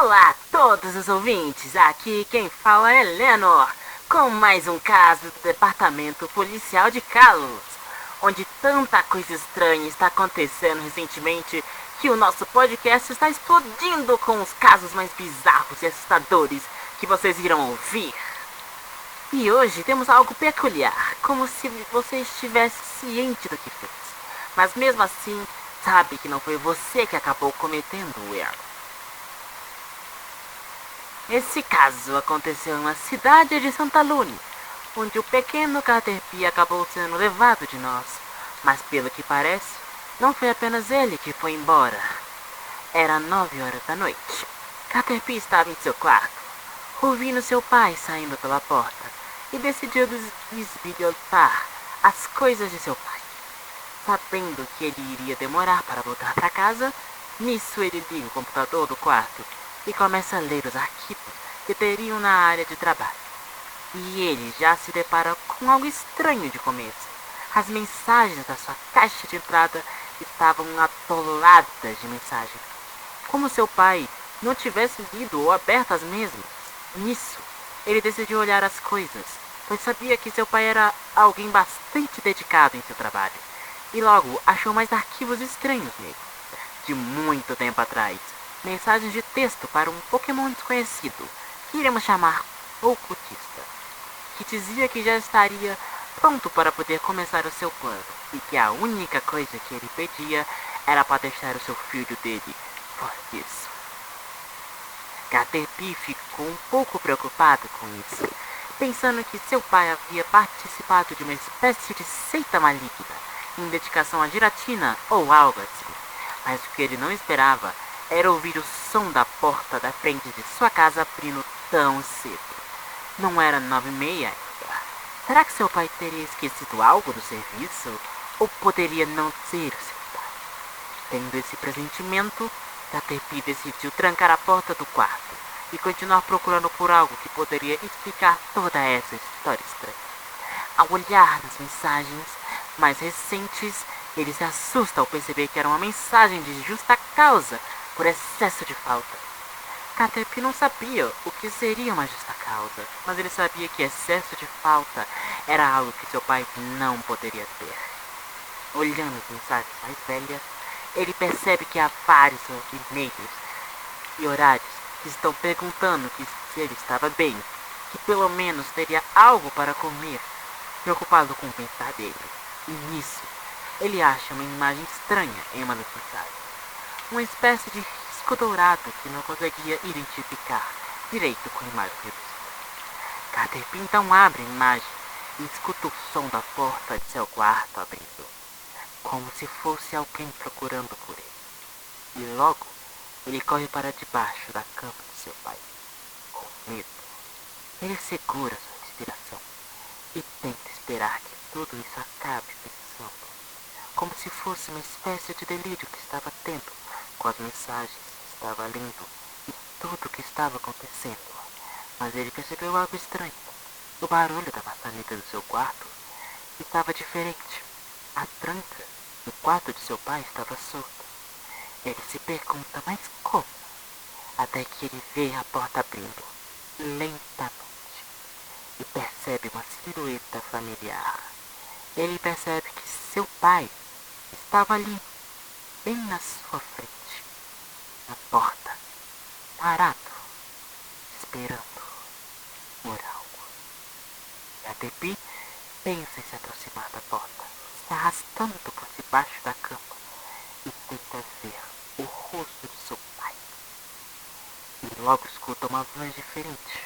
Olá a todos os ouvintes, aqui quem fala é Lenor, com mais um caso do Departamento Policial de Kalos, onde tanta coisa estranha está acontecendo recentemente que o nosso podcast está explodindo com os casos mais bizarros e assustadores que vocês irão ouvir. E hoje temos algo peculiar, como se você estivesse ciente do que fez, mas mesmo assim sabe que não foi você que acabou cometendo o erro. Esse caso aconteceu na cidade de Santa Lune, onde o pequeno Caterpie acabou sendo levado de nós. Mas pelo que parece, não foi apenas ele que foi embora. Era 9 horas da noite. Caterpie estava em seu quarto, ouvindo seu pai saindo pela porta, e decidiu desbilhotar as coisas de seu pai. Sabendo que ele iria demorar para voltar para casa, nisso ele liga o computador do quarto e começa a ler os arquivos que teriam na área de trabalho. E ele já se depara com algo estranho de começo. As mensagens da sua caixa de entrada estavam atoladas de mensagens, como seu pai não tivesse lido ou aberto as mesmas. Nisso, ele decidiu olhar as coisas, pois sabia que seu pai era alguém bastante dedicado em seu trabalho, e logo achou mais arquivos estranhos nele, de muito tempo atrás. Mensagens de texto para um Pokémon desconhecido, que iremos chamar Ocultista, que dizia que já estaria pronto para poder começar o seu plano, e que a única coisa que ele pedia era para deixar o seu filho dele fora disso. Caterpie ficou um pouco preocupado com isso, pensando que seu pai havia participado de uma espécie de seita maligna, em dedicação à giratina ou algo assim, mas o que ele não esperava era ouvir o som da porta da frente de sua casa abrindo tão cedo. Não era 9h30 ainda. Será que seu pai teria esquecido algo do serviço? Ou poderia não ser seu pai? Tendo esse pressentimento, Caterpie decidiu trancar a porta do quarto e continuar procurando por algo que poderia explicar toda essa história estranha. Ao olhar nas mensagens mais recentes, ele se assusta ao perceber que era uma mensagem de justa causa por excesso de falta. Caterpie não sabia o que seria uma justa causa, mas ele sabia que excesso de falta era algo que seu pai não poderia ter. Olhando as mensagens mais velhas, ele percebe que há vários e-mails e horários que estão perguntando se ele estava bem, que pelo menos teria algo para comer, preocupado com o bem-estar dele. E nisso, ele acha uma imagem estranha em uma das mensagens. Uma espécie de risco dourado que não conseguia identificar direito com a imagem reduzida. Caterpie então abre a imagem e escuta o som da porta de seu quarto abrindo, como se fosse alguém procurando por ele. E logo, ele corre para debaixo da cama de seu pai, com medo. Ele segura sua respiração e tenta esperar que tudo isso acabe pensando, como se fosse uma espécie de delírio que estava tendo com as mensagens que estava lendo e tudo o que estava acontecendo. Mas ele percebeu algo estranho. O barulho da maçaneta do seu quarto estava diferente. A tranca no quarto de seu pai estava solta. Ele se pergunta, mas como? Até que ele vê a porta abrindo lentamente e percebe uma silhueta familiar. Ele percebe que seu pai estava ali, bem na sua frente, na porta, parado, esperando por algo. Caterpie pensa em se aproximar da porta, se arrastando por debaixo da cama e tenta ver o rosto de seu pai. E logo escuta uma voz diferente,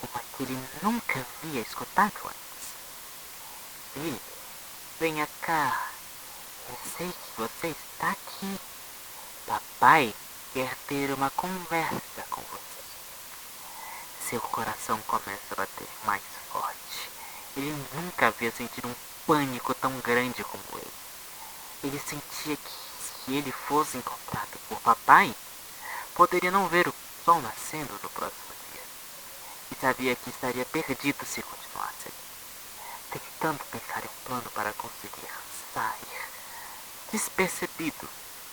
uma que ele nunca havia escutado antes. Filho, venha cá, eu sei que você está aqui. Papai quer ter uma conversa com você. Seu coração começa a bater mais forte. Ele nunca havia sentido um pânico tão grande como ele. Ele sentia que se ele fosse encontrado por papai, poderia não ver o sol nascendo no próximo dia. E sabia que estaria perdido se continuasse ali, tentando pensar em um plano para conseguir sair despercebido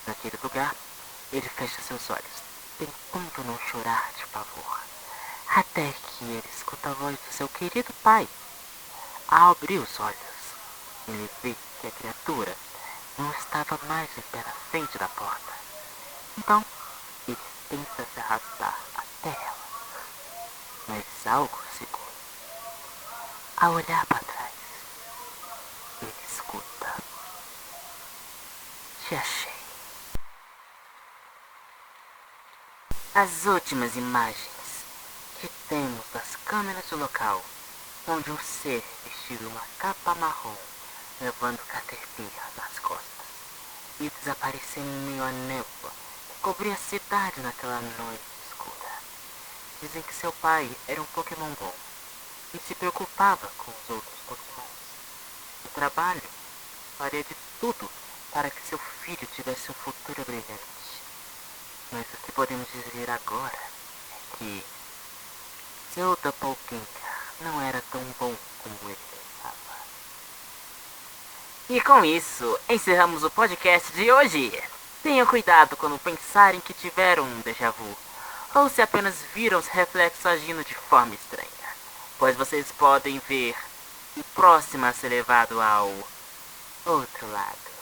daquele lugar. Ele fecha seus olhos tentando não chorar de pavor, até que ele escuta a voz do seu querido pai. Ao abrir os olhos, ele vê que a criatura não estava mais de pé na frente da porta. Então, ele tenta se arrastar até ela, mas algo segura. Ao olhar para trás, ele escuta: "Te achei." As últimas imagens que temos das câmeras do local, onde um ser vestido uma capa marrom, levando Caterpillar nas costas e desaparecendo em meio à névoa que cobria a cidade naquela noite escura. Dizem que seu pai era um Pokémon bom e se preocupava com os outros Pokémons. No trabalho, faria de tudo para que seu filho tivesse um futuro brilhante. Mas o que podemos dizer agora é que seu doppelganger não era tão bom como ele pensava. E com isso, encerramos o podcast de hoje. Tenham cuidado quando pensarem que tiveram um déjà vu, ou se apenas viram os reflexos agindo de forma estranha, pois vocês podem ver o próximo a ser levado ao outro lado.